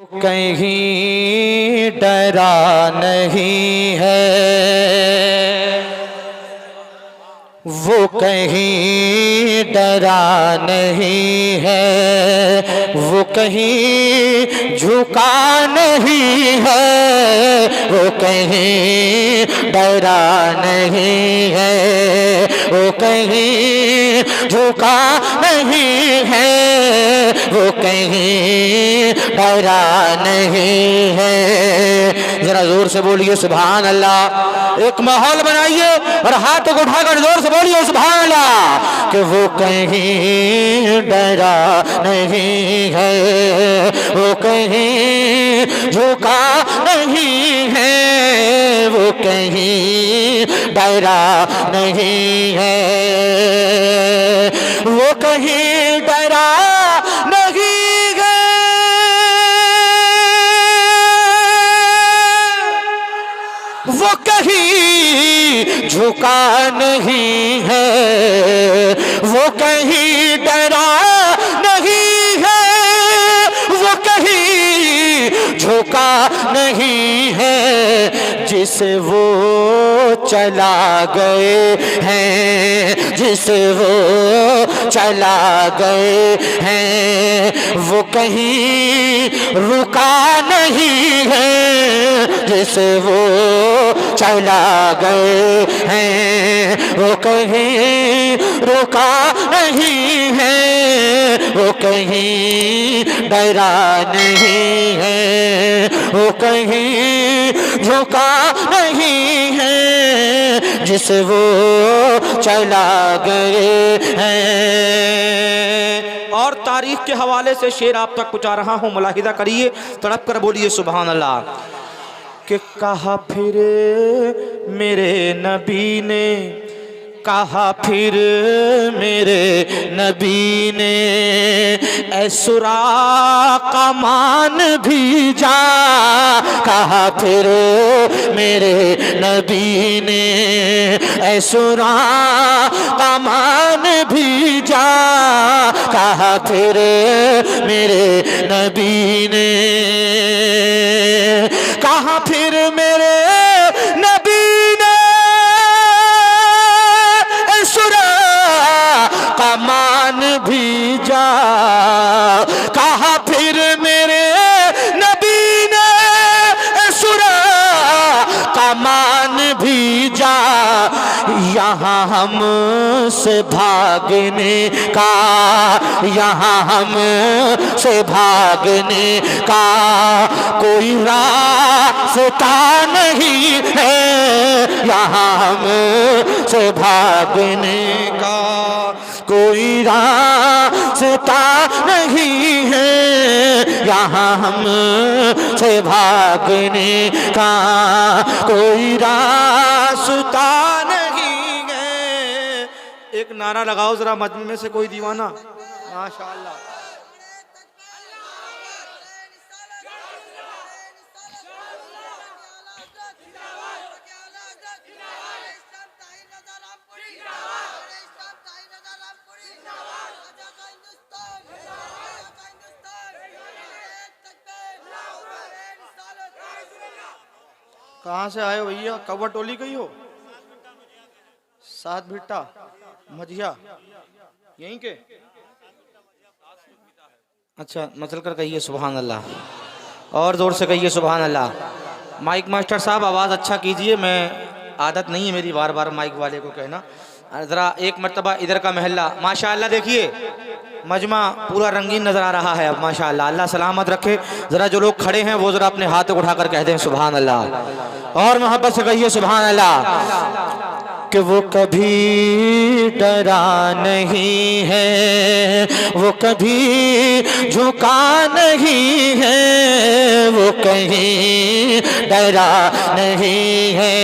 कहीं डरा नहीं है, वो कहीं डरा नहीं है, वो कहीं झुका नहीं है, वो कहीं डरा नहीं है, वो कहीं झुका नहीं है, वो कहीं डरा नहीं है। जरा जोर से बोलिए सुभान अल्लाह। एक माहौल बनाइए और हाथों को उठाकर जोर से बोलिए सुभान अल्लाह कि वो कहीं डरा नहीं है, वो कहीं झुका नहीं है, वो कहीं डरा नहीं है, वो कहीं डरा नहीं है, वो कहीं झुका नहीं है, वो कहीं डरा नहीं है, वो कहीं झुका नहीं है। जिसे वो चला गए हैं, जिसे वो चला गए हैं, वो कहीं रुका नहीं है। जिसे वो चला गए हैं, वो कहीं रुका नहीं है, वो कहीं डरा नहीं है, वो कहीं झुका नहीं है, जिसे वो चला गए हैं। और तारीख के हवाले से शेर आप तक पहुंचा रहा हूं, मुलाहिदा करिए, तड़प कर बोलिए सुभान अल्लाह। कि कहा फिर मेरे नबी ने, कहा फिर मेरे नबी ने, ऐ सुराक़ा मान भी जा। कहा फिर मेरे नबी ने, ऐ सुराक़ा मान भी जा। कहा फिर मेरे नबी ने, कहा फिर मेरे नबी ने, मान भी जा। कहा फिर मेरे नबी ने, सुरा का मान भी जा। यहाँ हम से भागने का, यहाँ हम से भागने का कोई रास्ता नहीं है। यहाँ हम से भागने का कोई रास्ता नहीं है। यहाँ हम से भागने का कोई रास्ता नहीं है। एक नारा लगाओ जरा मजमे में से कोई दीवाना। माशाअल्लाह। कहाँ से आए हो भैया? कव्वा टोली गई हो? सात भिट्टा मझिया यहीं के? अच्छा, मचल कर कहिए सुभान अल्लाह और जोर से कहिए सुभान अल्लाह। माइक मास्टर साहब आवाज़ अच्छा कीजिए, मैं आदत नहीं है मेरी बार बार माइक वाले को कहना। ज़रा एक मर्तबा इधर का महल्ला। माशाअल्लाह देखिए मजमा पूरा रंगीन नज़र आ रहा है अब माशाअल्लाह। अल्लाह सलामत रखे। ज़रा जो लोग खड़े हैं वो ज़रा अपने हाथ उठाकर कह दें सुभान अल्लाह और मोहब्बत से कहिए सुभान अल्लाह। कि वो कभी डरा नहीं है, वो कभी झुका नहीं है, वो कहीं डरा नहीं है।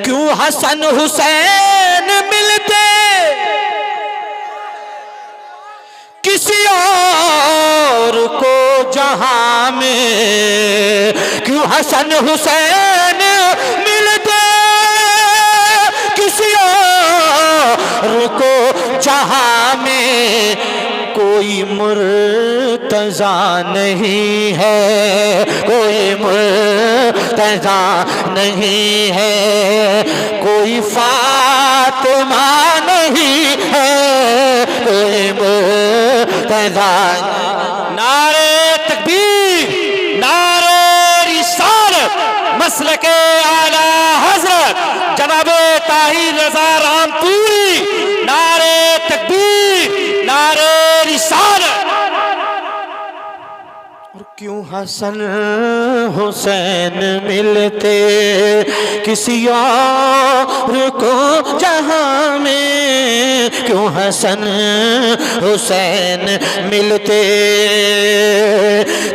क्यों हसन हुसैन मिलते किसी और को जहां में, क्यों हसन हुसैन मिलते किसी और को जहां में, कोई मुर्तज़ा नहीं है, कोई मुर्तज़ा नहीं है, कोई फातिमा नहीं है, कोई मुर्तज़ा। नारे तकबीर, नारे रिसालत, मसलके आला हजरत जनाबे ताहिर रज़ा रामपुरी। नारे तकबीर, नारे रिसालत। और क्यों हसन हुसैन मिलते किसी और को जहां में, क्यों हसन हुसैन मिलते,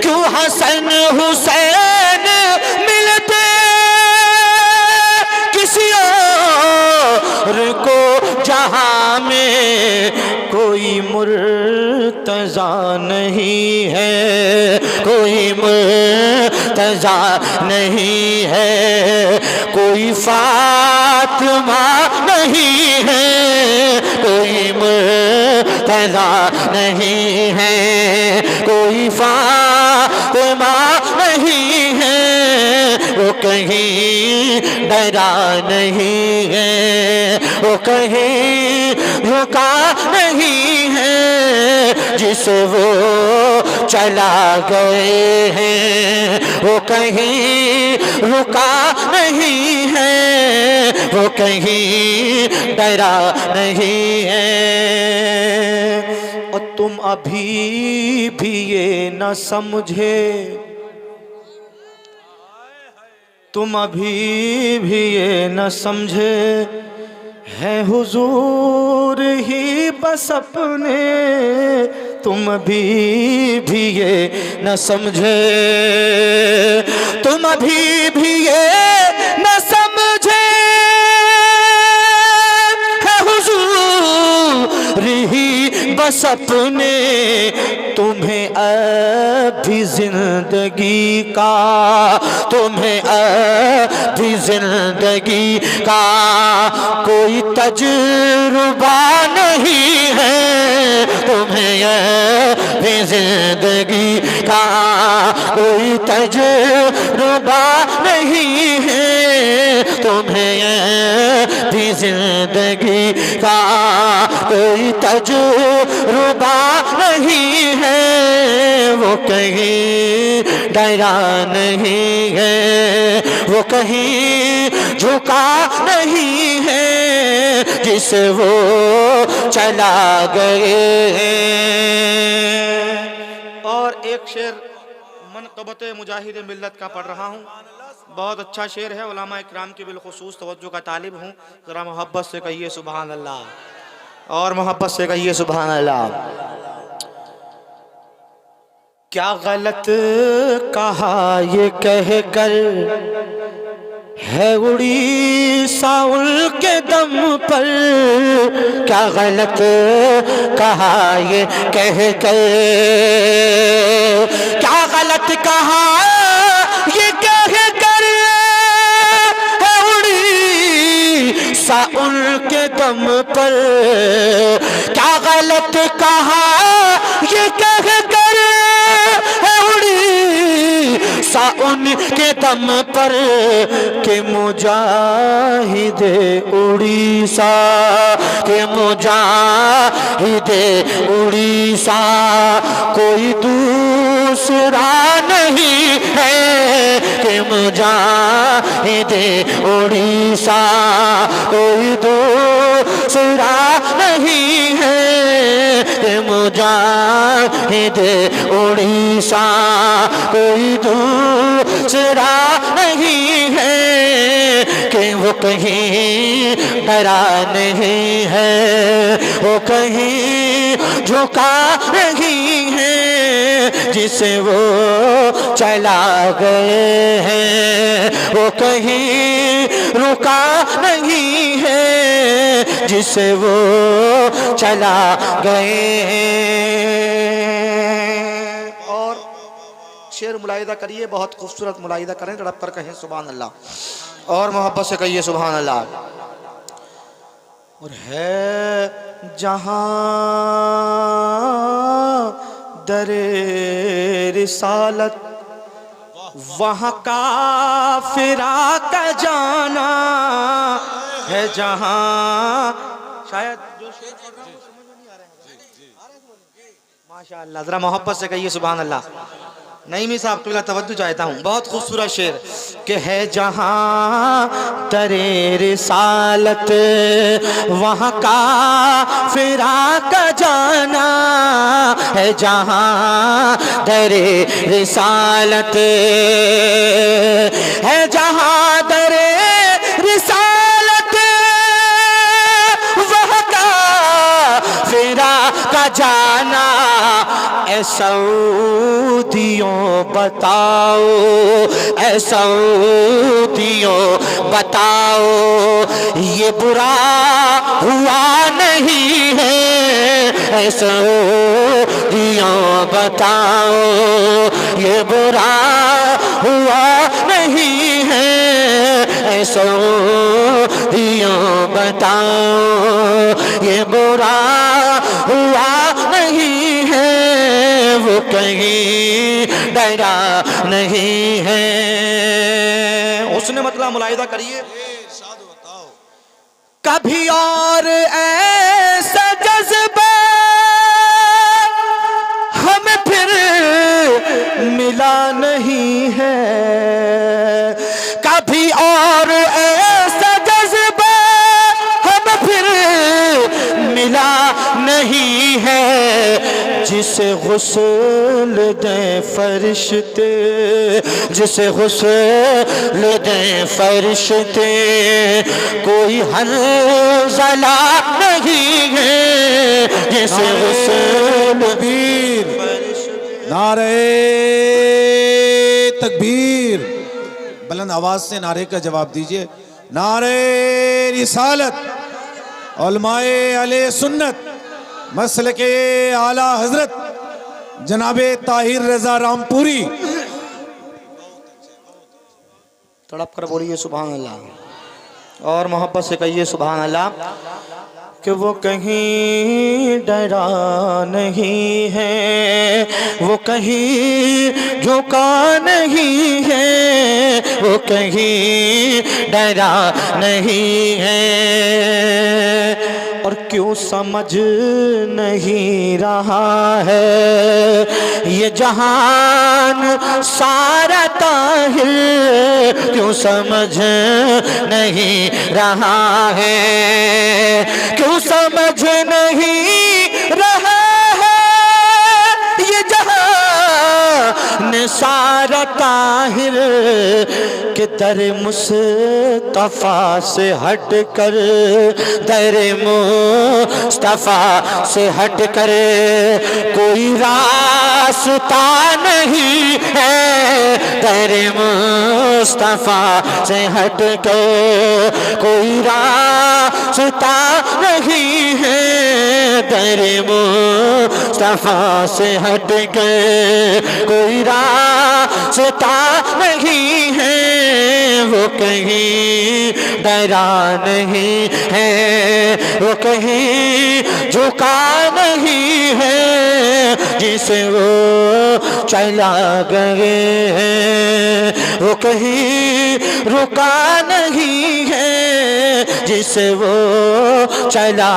क्यों हसन हुसैन मिलते किसी और को जहां में, कोई मुर्तज़ा नहीं है, कोई मुर्तज़ा नहीं है, कोई फातिमा नहीं है, कोई मुर्तज़ा नहीं है, कोई फातिमा नहीं है, वो कहीं डरा नहीं है, वो कहीं रुका नहीं है, जिसे वो चला गए हैं, वो कहीं रुका नहीं है, वो कहीं डरा नहीं है। और तुम अभी भी ये न समझे, तुम अभी भी ये न समझे, है हुजूर ही बस अपने, तुम अभी भी ये न समझे, तुम अभी भी ये न समझे, है हुजूर ही बस अपने, तुम्हें अभी जिंदगी का, तुम्हें अभी जिंदगी का कोई तजुर्बा नहीं है, तुम्हें अभी जिंदगी का कोई तजुर्बा नहीं है, तुम्हें अभी जिंदगी का कोई तजुर्बा नहीं है, वो कहीं डरा नहीं है, वो कहीं झुका नहीं है, जिसे वो चला गए हैं। और एक शेर मनक़बत मुजाहिद मिल्लत का पढ़ रहा हूँ, बहुत अच्छा शेर है, उलमा इकराम की बिलखुसूस तवज्जो का तालिब हूँ। ज़रा मोहब्बत से कहिए सुभान अल्लाह, और मोहब्बत से कहिए सुभान अल्लाह। क्या गलत कहा ये कह कर है उड़ीसा उनके दम पर, क्या गलत कहा ये कह कर, क्या गलत कहा ये कह कर है उड़ीसा उनके दम पर, क्या गलत कहा ये कह कर है उड़ीसा उनके दम पर, के मुजाहिदे उड़ीसा, के मुजाहिदे उड़ीसा कोई दूसरा नहीं है, के मुजाहिदे उड़ीसा कोई दूसरा नहीं है, के मुजाहिदे उड़ीसा कोई दूसरा नहीं है, कि वो कहीं डरा नहीं है, वो कहीं झुका नहीं है, जिसे वो चला गए हैं, वो कहीं रुका नहीं है, जिसे वो चला गए हैं। और शेर मुलाहिदा करिए, बहुत खूबसूरत मुलाहिदा करें, तड़प कर कहें सुभान अल्लाह, और मोहब्बत से कहिए सुभान अल्लाह। और है जहां दरे रिसालत वहाँ काफिरा का जाना है जहाँ। शायद जो शेर पढ़ रहा हूं समझ में नहीं आ रहा है। माशाअल्लाह, जरा मोहब्बत से कहिए सुभान अल्लाह। नईमी साहब को तवज्जो चाहता हूँ, बहुत खूबसूरत शेर कि है जहाँ दरे रिसालत वहाँ काफिरा का जाना है जहाँ दरे रिसालत है जहाँ दरे रिसालत वहाँ काफिरा का जाना। ऐ सऊदियों बताओ, ऐ सऊदियों बताओ, ये बुरा हुआ नहीं है। ऐ सऊदियों बताओ, ये बुरा हुआ नहीं है। ऐ सऊदियों बताओ, ये बुरा हुआ नहीं है। वो कहीं डरा नहीं है। उसने मतलब मुलाहिदा करिए, कभी और ऐसा जज्बा हमें फिर मिला नहीं है। कभी और ऐसा जज्बा हमें फिर मिला नहीं है। जिसे गुस्ल दे फरिश्ते, जिसे गुस्ल दे फरिश्ते, कोई हंज़ला नहीं है। जिसे गुस्ल तकबीर, नारे तकबीर, बुलंद आवाज से नारे का जवाब दीजिए। नारे रिसालत, उलमाए अहले सुन्नत, मसलके आला हजरत जनाबे ताहिर रजा रामपुरी। तड़प कर बोलिए सुभान अल्लाह, और मोहब्बत से कहिए सुभान अल्लाह। कि वो कहीं डरा नहीं है, वो कहीं झुका नहीं है, वो कहीं डरा नहीं है। और क्यों समझ नहीं रहा है ये जहान सारा ताहिर, क्यों समझ नहीं रहा है, क्यों समझ नहीं रहा है ये जहान सारा ताहिर। कि दर मुस्तफा से हट कर, दर मुस्तफा से हट कर कोई रास्ता नहीं है। दर मुस्तफा से हट कर कोई रास्ता नहीं है। दर मुस्तफा से हट कर कोई रास्ता नहीं है। वो कहीं डरा नहीं है, वो कहीं झुका नहीं है। जिसे वो चला गए हैं, वो कहीं रुका नहीं है। जिसे वो चला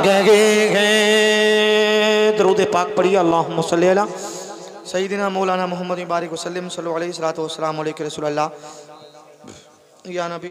गए हैं। दरूद पाक पढ़िए, अल्लाहुम्मा सल्ली अला सय्यिदिना मौलाना मोहम्मद बारिक वसल्लम सल्लल्लाहु अलैहि वसल्लम अलैहि रसूलुल्लाह या नबी।